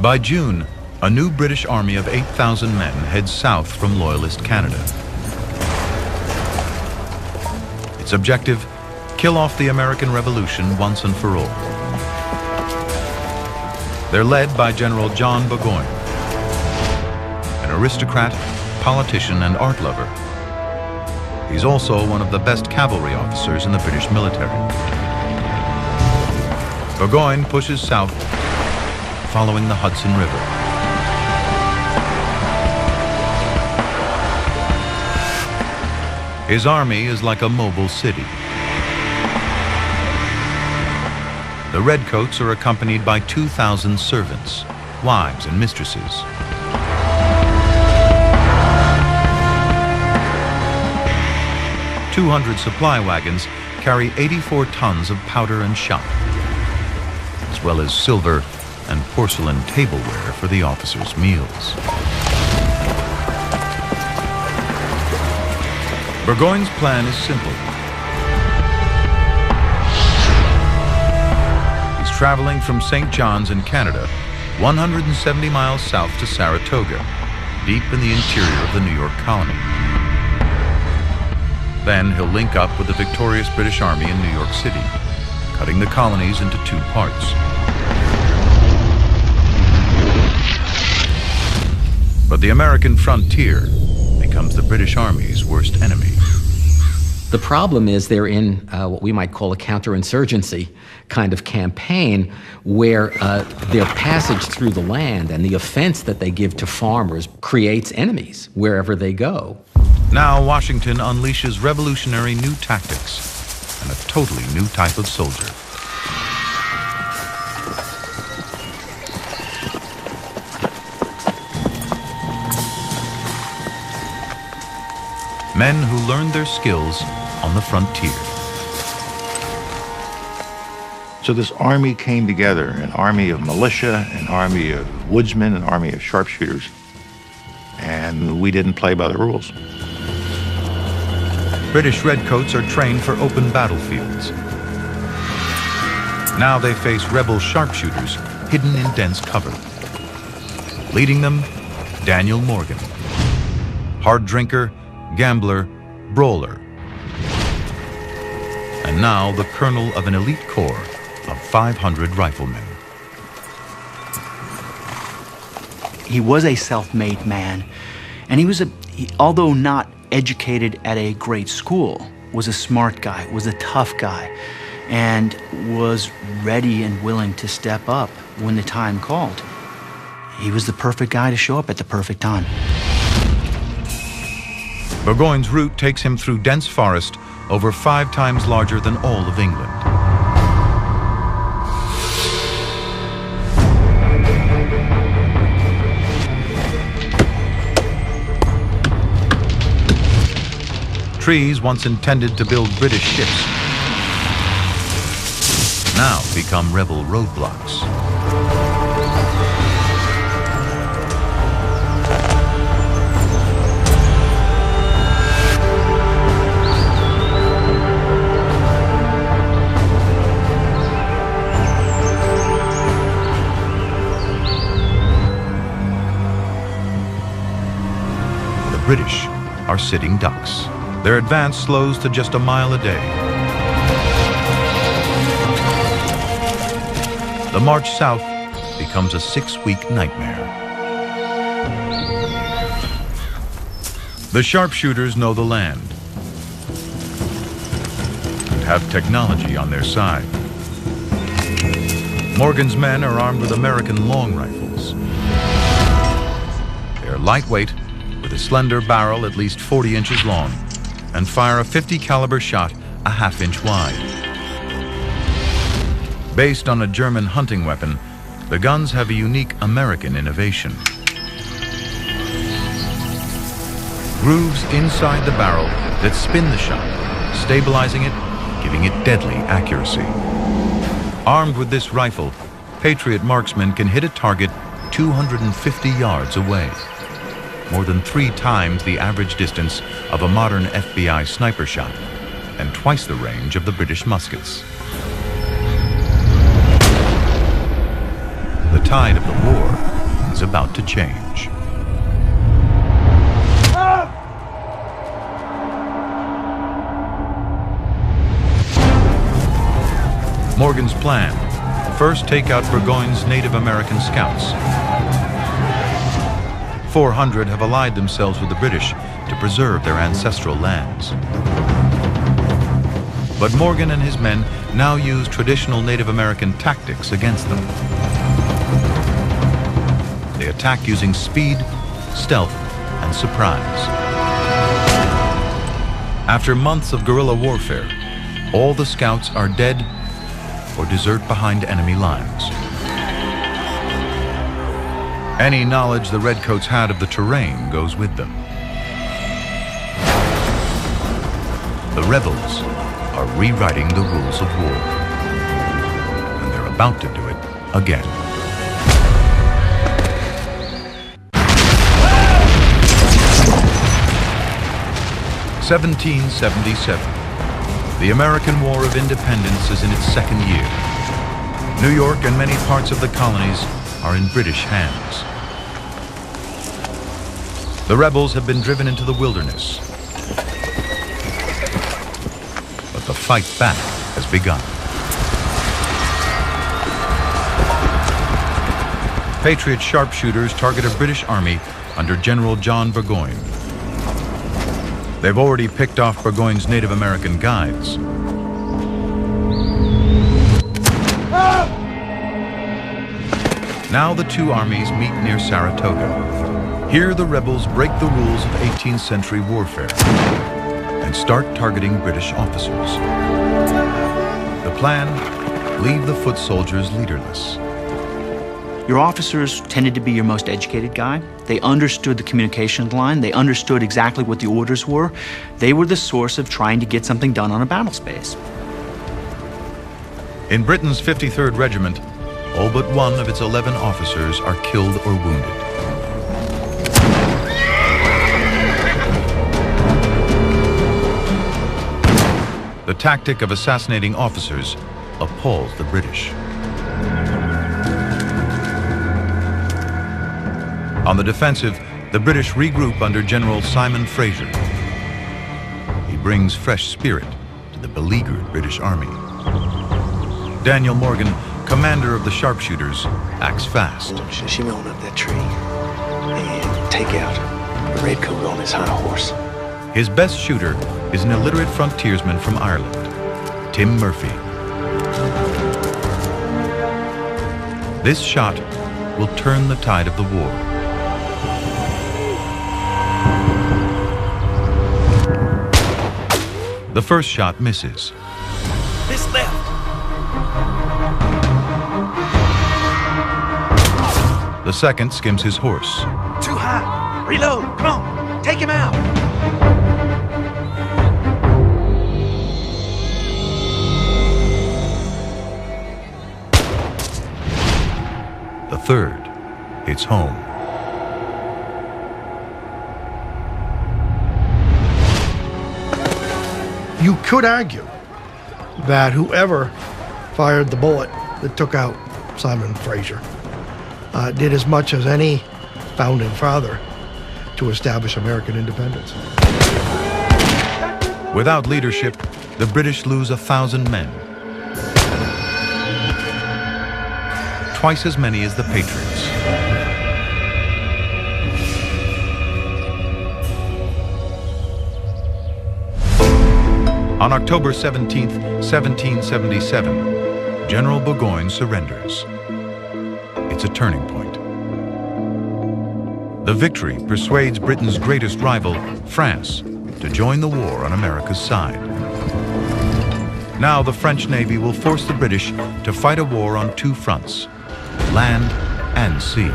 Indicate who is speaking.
Speaker 1: By June, a new British army of 8,000 men heads south from Loyalist Canada. Its objective, kill off the American Revolution once and for all. They're led by General John Burgoyne, an aristocrat, politician, and art lover. He's also one of the best cavalry officers in the British military. Burgoyne pushes south, following the Hudson River. His army is like a mobile city. The Redcoats are accompanied by 2,000 servants, wives, and mistresses. "200 supply wagons carry 84 tons of powder and shot, as well as silver and porcelain tableware for the officers' meals." Burgoyne's plan is simple. He's traveling from St. John's in Canada, 170 miles south to Saratoga, deep in the interior of the New York colony. Then he'll link up with the victorious British Army in New York City, cutting the colonies into two parts. But the American frontier becomes the British Army's worst enemy.
Speaker 2: The problem is they're in what we might call a counterinsurgency kind of campaign, where their passage through the land and the offense that they give to farmers creates enemies wherever they go.
Speaker 1: Now Washington unleashes revolutionary new tactics and a totally new type of soldier. Men who learned their skills on the frontier.
Speaker 3: So this army came together, an army of militia, an army of woodsmen, an army of sharpshooters, and we didn't play by the rules.
Speaker 1: British Redcoats are trained for open battlefields. Now they face rebel sharpshooters hidden in dense cover. Leading them, Daniel Morgan, hard drinker, gambler, brawler, and now the colonel of an elite corps of 500 riflemen.
Speaker 4: He was a self-made man, and he was although not educated at a great school, was a smart guy, was a tough guy, and was ready and willing to step up when the time called. He was the perfect guy to show up at the perfect time.
Speaker 1: Burgoyne's route takes him through dense forest over 5 times larger than all of England. Trees once intended to build British ships now become rebel roadblocks. The British are sitting ducks. Their advance slows to just a mile a day. The march south becomes a 6-week nightmare. The sharpshooters know the land and have technology on their side. Morgan's men are armed with American long rifles. They're lightweight, with a slender barrel at least 40 inches long, and fire a .50 caliber shot a half-inch wide. Based on a German hunting weapon, the guns have a unique American innovation. Grooves inside the barrel that spin the shot, stabilizing it, giving it deadly accuracy. Armed with this rifle, Patriot marksmen can hit a target 250 yards away, more than 3 times the average distance of a modern FBI sniper shot, and twice the range of the British muskets. The tide of the war is about to change. Morgan's plan: first take out Burgoyne's Native American scouts. 400 have allied themselves with the British to preserve their ancestral lands. But Morgan and his men now use traditional Native American tactics against them. They attack using speed, stealth, and surprise. After months of guerrilla warfare, all the scouts are dead or desert behind enemy lines. Any knowledge the Redcoats had of the terrain goes with them. The rebels are rewriting the rules of war, and they're about to do it again. (1777). The American War of Independence is in its second year. New York and many parts of the colonies are in British hands. The rebels have been driven into the wilderness, but the fight back has begun. Patriot sharpshooters target a British army under General John Burgoyne. They've already picked off Burgoyne's Native American guides. Now the two armies meet near Saratoga. Here the rebels break the rules of 18th century warfare and start targeting British officers. The plan: leave the foot soldiers leaderless.
Speaker 4: Your officers tended to be your most educated guy. They understood the communication line. They understood exactly what the orders were. They were the source of trying to get something done on a battle space.
Speaker 1: In Britain's 53rd Regiment, all but one of its 11 officers are killed or wounded. The tactic of assassinating officers appalls the British. On the defensive, the British regroup under General Simon Fraser. He brings fresh spirit to the beleaguered British Army. Daniel Morgan, commander of the sharpshooters, acts fast.
Speaker 5: Shimmy on up that tree and take out the redcoat on his high horse.
Speaker 1: His best shooter is an illiterate frontiersman from Ireland, Tim Murphy. This shot will turn the tide of the war. The first shot misses.
Speaker 5: This left.
Speaker 1: The second skims his horse.
Speaker 5: Too high. Reload. Come on. Take him out.
Speaker 1: The third hits home.
Speaker 6: You could argue that whoever fired the bullet that took out Simon Fraser did as much as any founding father to establish American independence.
Speaker 1: Without leadership, the British lose 1,000 men. Twice as many as the Patriots. On October 17, 1777, General Burgoyne surrenders. It's a turning point. The victory persuades Britain's greatest rival, France, to join the war on America's side. Now the French Navy will force the British to fight a war on two fronts, land and sea.